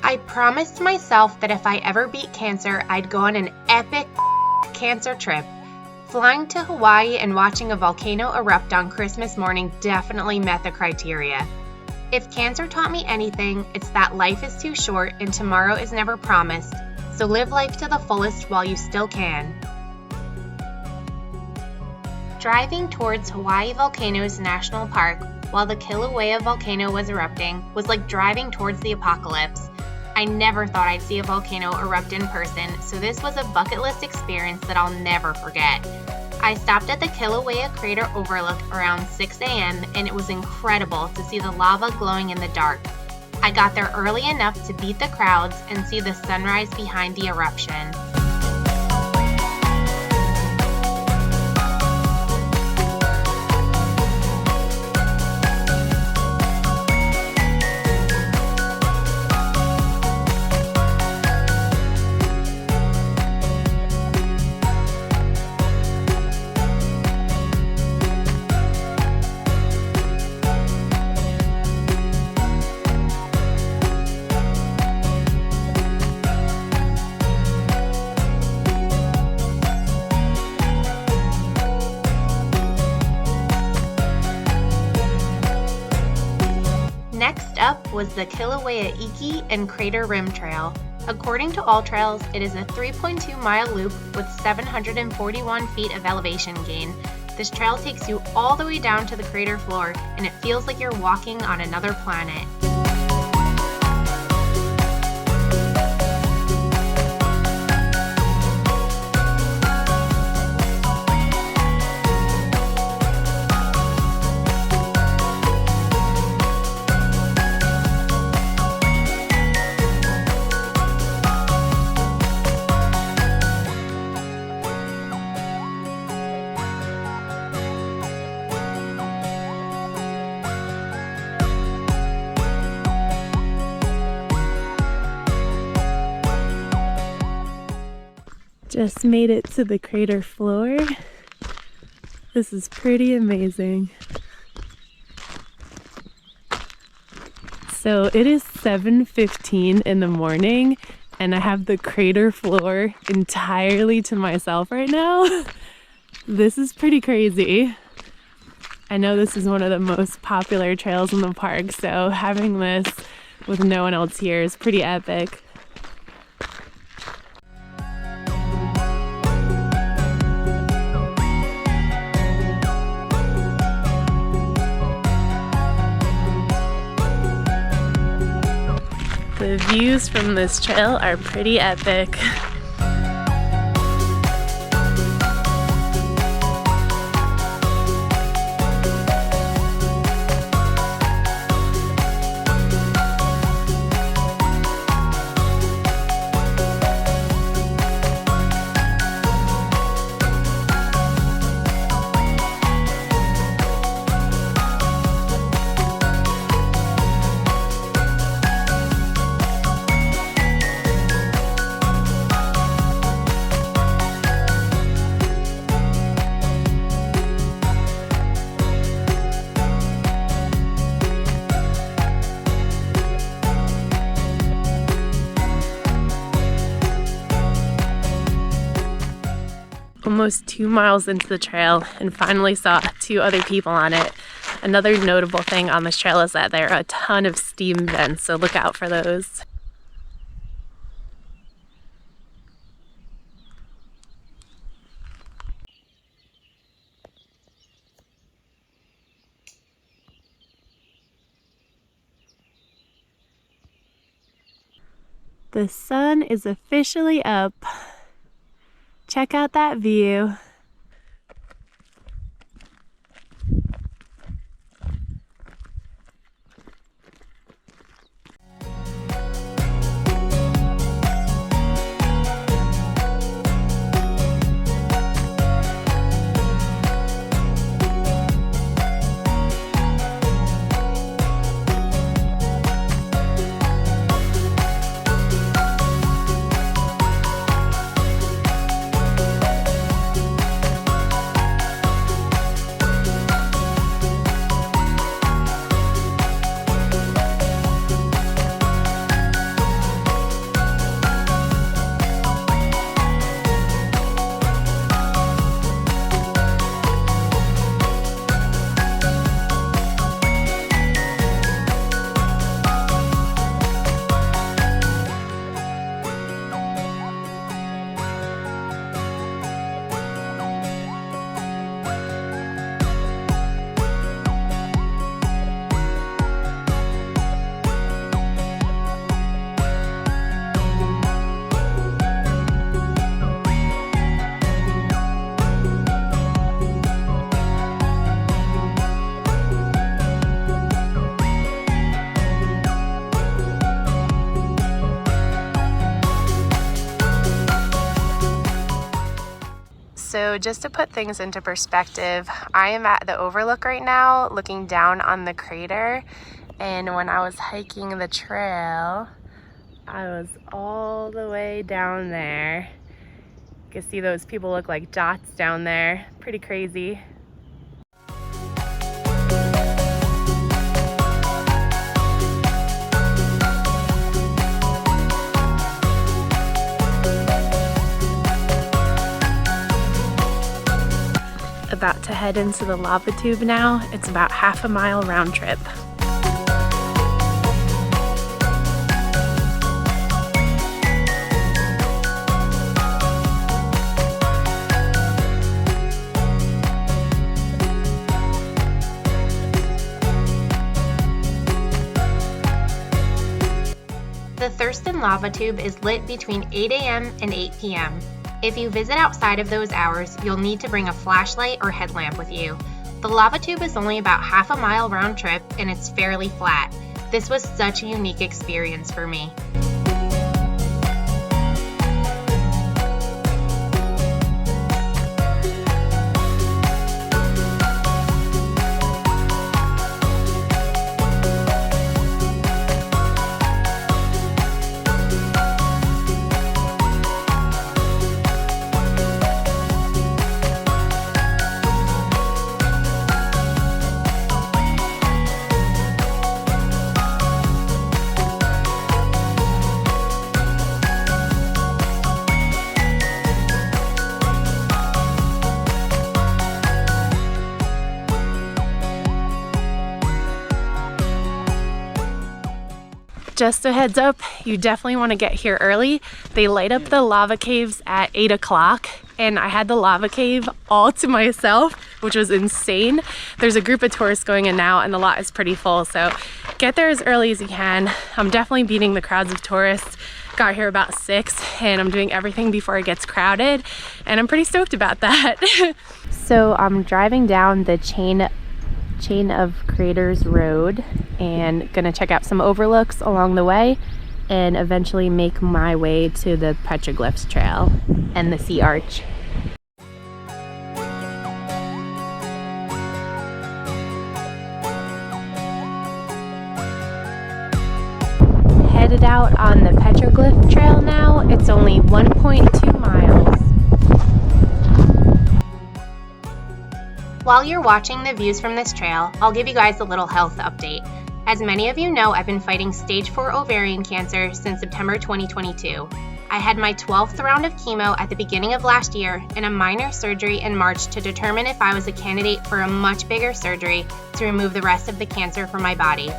I promised myself that if I ever beat cancer, I'd go on an epic cancer trip. Flying to Hawaii and watching a volcano erupt on Christmas morning definitely met the criteria. If cancer taught me anything, it's that life is too short and tomorrow is never promised, so live life to the fullest while you still can. Driving towards Hawaii Volcanoes National Park while the Kilauea Volcano was erupting was like driving towards the apocalypse. I never thought I'd see a volcano erupt in person, so this was a bucket list experience that I'll never forget. I stopped at the Kilauea Crater Overlook around 6 a.m. and it was incredible to see the lava glowing in the dark. I got there early enough to beat the crowds and see the sunrise behind the eruption. Next up was the Kilauea Iki and Crater Rim Trail. According to AllTrails, it is a 3.2-mile loop with 741 feet of elevation gain. This trail takes you all the way down to the crater floor, and it feels like you're walking on another planet. Just made it to the crater floor. This is pretty amazing. So it is 7:15 in the morning and I have the crater floor entirely to myself right now. This is pretty crazy. I know this is one of the most popular trails in the park, so having this with no one else here is pretty epic. The views from this trail are pretty epic. Almost 2 miles into the trail and finally saw 2 other people on it. Another notable thing on this trail is that there are a ton of steam vents, so look out for those. The sun is officially up. Check out that view. So just to put things into perspective, I am at the overlook right now looking down on the crater, and when I was hiking the trail, I was all the way down there. You can see those people look like dots down there. Pretty crazy. About to head into the lava tube now. It's about half a mile round trip. The Thurston Lava Tube is lit between 8 a.m. and 8 p.m. If you visit outside of those hours, you'll need to bring a flashlight or headlamp with you. The lava tube is only about half a mile round trip and it's fairly flat. This was such a unique experience for me. Just a heads up, you definitely want to get here early. They light up the lava caves at 8 o'clock, and I had the lava cave all to myself, which was insane. There's a group of tourists going in now, and the lot is pretty full, so get there as early as you can. I'm definitely beating the crowds of tourists. Got here about 6, and I'm doing everything before it gets crowded, and I'm pretty stoked about that. So I'm driving down the chain of craters road and gonna check out some overlooks along the way and eventually make my way to the petroglyphs trail and the sea arch. Headed out on the petroglyph trail now. It's only 1.2 miles. While you're watching the views from this trail, I'll give you guys a little health update. As many of you know, I've been fighting stage 4 ovarian cancer since September 2022. I had my 12th round of chemo at the beginning of last year and a minor surgery in March to determine if I was a candidate for a much bigger surgery to remove the rest of the cancer from my body.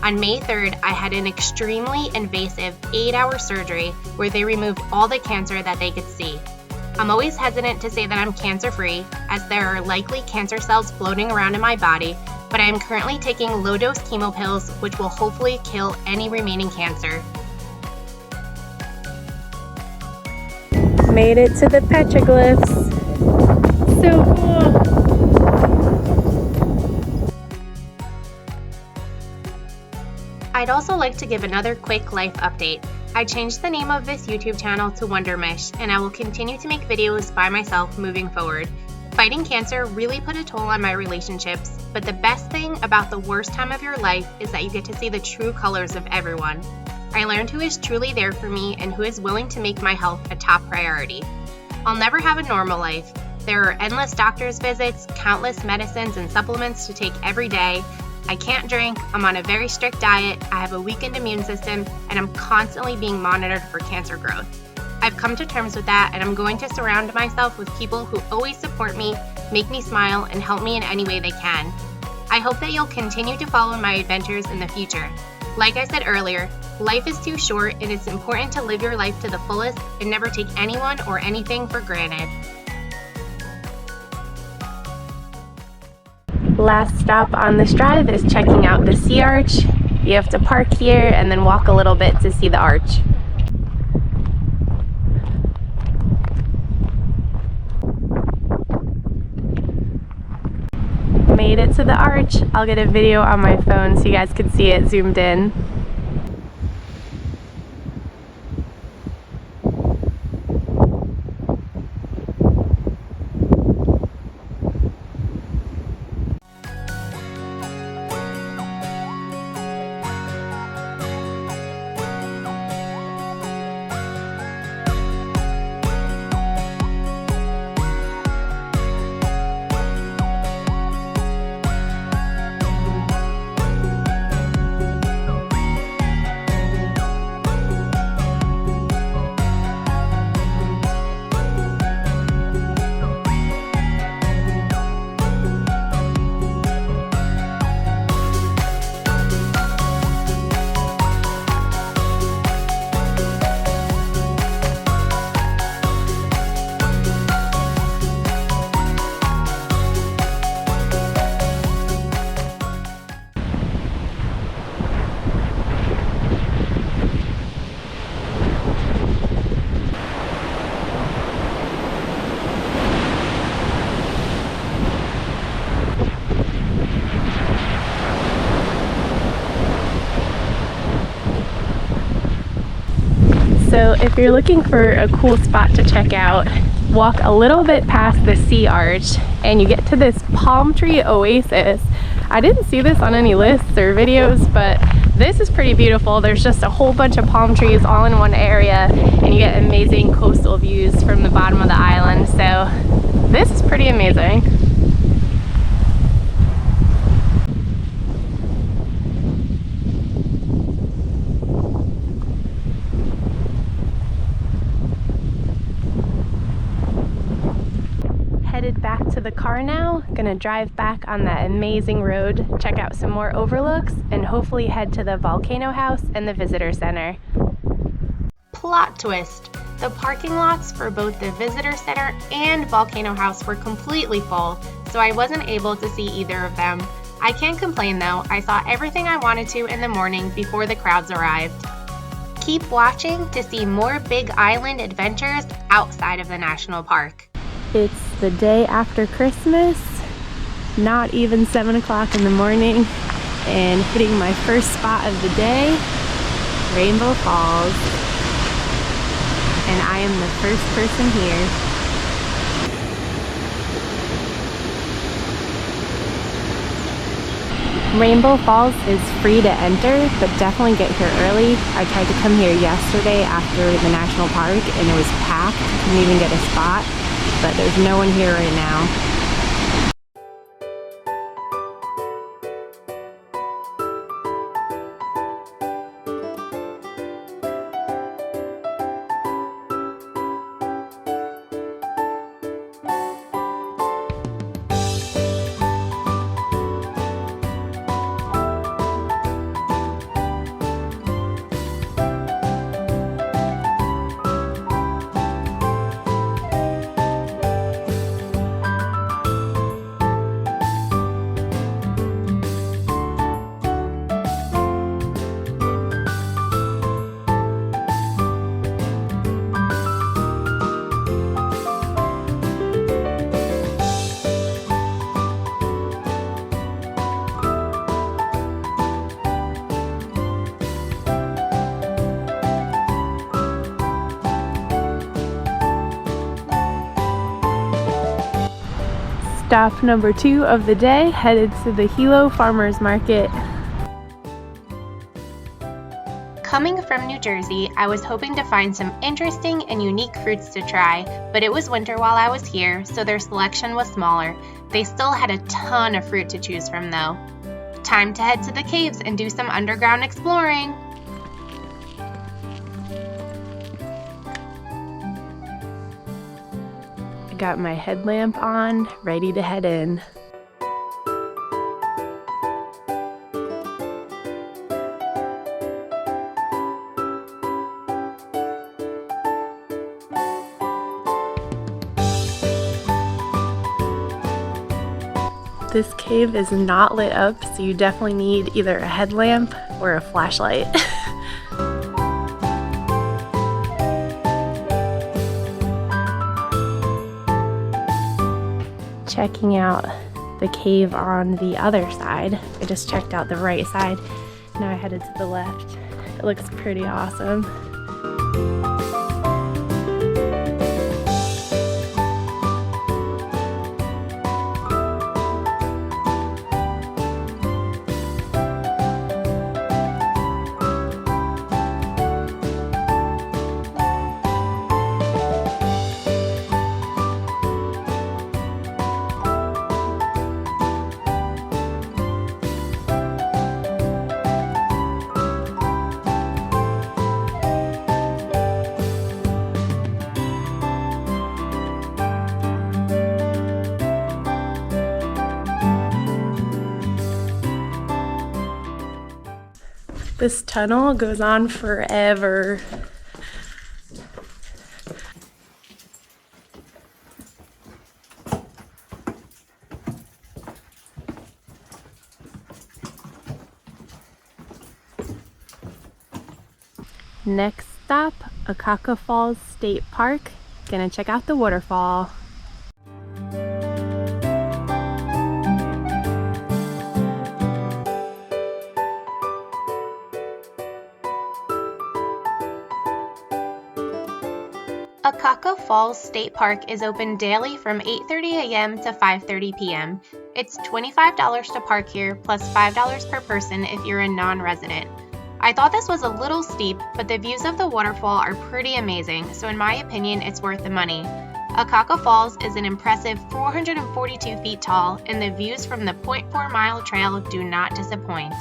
On May 3rd, I had an extremely invasive 8-hour surgery where they removed all the cancer that they could see. I'm always hesitant to say that I'm cancer-free, as there are likely cancer cells floating around in my body, but I am currently taking low-dose chemo pills, which will hopefully kill any remaining cancer. Made it to the petroglyphs. So cool. I'd also like to give another quick life update. I changed the name of this YouTube channel to Wondermish, and I will continue to make videos by myself moving forward. Fighting cancer really put a toll on my relationships, but the best thing about the worst time of your life is that you get to see the true colors of everyone. I learned who is truly there for me and who is willing to make my health a top priority. I'll never have a normal life. There are endless doctor's visits, countless medicines and supplements to take every day. I can't drink, I'm on a very strict diet, I have a weakened immune system, and I'm constantly being monitored for cancer growth. I've come to terms with that, and I'm going to surround myself with people who always support me, make me smile, and help me in any way they can. I hope that you'll continue to follow my adventures in the future. Like I said earlier, life is too short, and it's important to live your life to the fullest and never take anyone or anything for granted. Last stop on this drive is checking out the sea arch. You have to park here and then walk a little bit to see the arch. Made it to the arch. I'll get a video on my phone so you guys can see it zoomed in. So if you're looking for a cool spot to check out, walk a little bit past the sea arch and you get to this palm tree oasis. I didn't see this on any lists or videos, but this is pretty beautiful. There's just a whole bunch of palm trees all in one area and you get amazing coastal views from the bottom of the island. So this is pretty amazing. Headed back to the car now. Gonna drive back on that amazing road, check out some more overlooks, and hopefully head to the Volcano House and the Visitor Center. Plot twist. The parking lots for both the Visitor Center and Volcano House were completely full, so I wasn't able to see either of them. I can't complain though, I saw everything I wanted to in the morning before the crowds arrived. Keep watching to see more Big Island adventures outside of the national park. It's the day after Christmas, not even 7 o'clock in the morning, and hitting my first spot of the day, Rainbow Falls. And I am the first person here. Rainbow Falls is free to enter, but definitely get here early. I tried to come here yesterday after the national park and it was packed, couldn't even get a spot. But there's no one here right now. Stop number 2 of the day, headed to the Hilo Farmers Market. Coming from New Jersey, I was hoping to find some interesting and unique fruits to try, but it was winter while I was here, so their selection was smaller. They still had a ton of fruit to choose from though. Time to head to the caves and do some underground exploring. I got my headlamp on, ready to head in. This cave is not lit up, so you definitely need either a headlamp or a flashlight. Checking out the cave on the other side. I just checked out the right side. Now I headed to the left. It looks pretty awesome. This tunnel goes on forever. Next stop, Akaka Falls State Park. Gonna check out the waterfall. Akaka Falls State Park is open daily from 8:30 a.m. to 5:30 p.m. It's $25 to park here, plus $5 per person if you're a non-resident. I thought this was a little steep, but the views of the waterfall are pretty amazing, so in my opinion, it's worth the money. Akaka Falls is an impressive 442 feet tall, and the views from the 0.4 mile trail do not disappoint.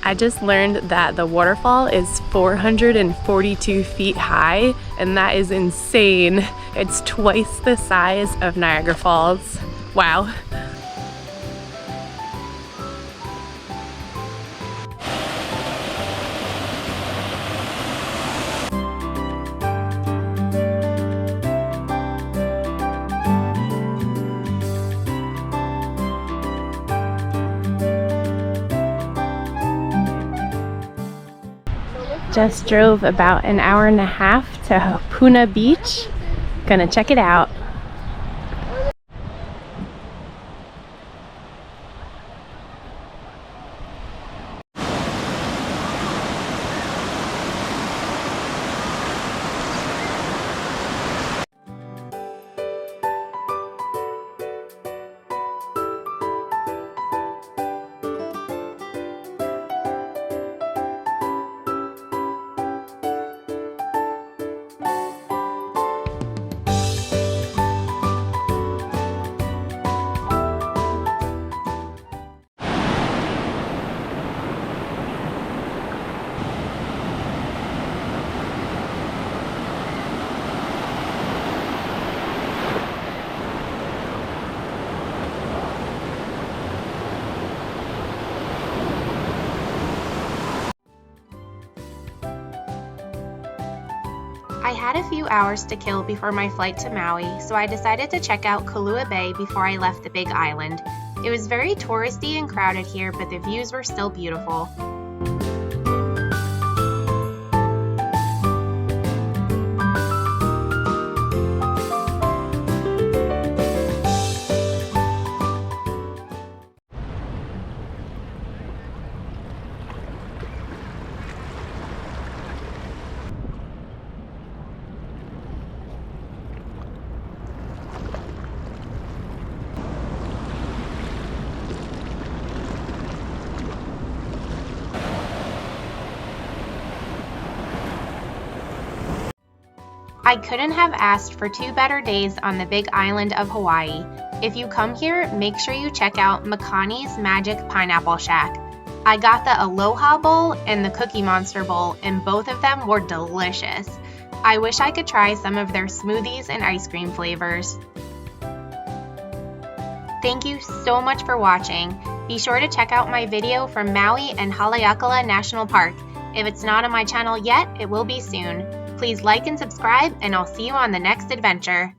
I just learned that the waterfall is 442 feet high, and that is insane. It's twice the size of Niagara Falls. Wow. Just drove about an hour and a half to Hapuna Beach. Gonna check it out. I had a few hours to kill before my flight to Maui, so I decided to check out Kilauea Bay before I left the Big Island. It was very touristy and crowded here, but the views were still beautiful. I couldn't have asked for two better days on the Big Island of Hawaii. If you come here, make sure you check out Makani's Magic Pineapple Shack. I got the Aloha Bowl and the Cookie Monster Bowl, and both of them were delicious. I wish I could try some of their smoothies and ice cream flavors. Thank you so much for watching. Be sure to check out my video from Maui and Haleakala National Park. If it's not on my channel yet, it will be soon. Please like and subscribe, and I'll see you on the next adventure.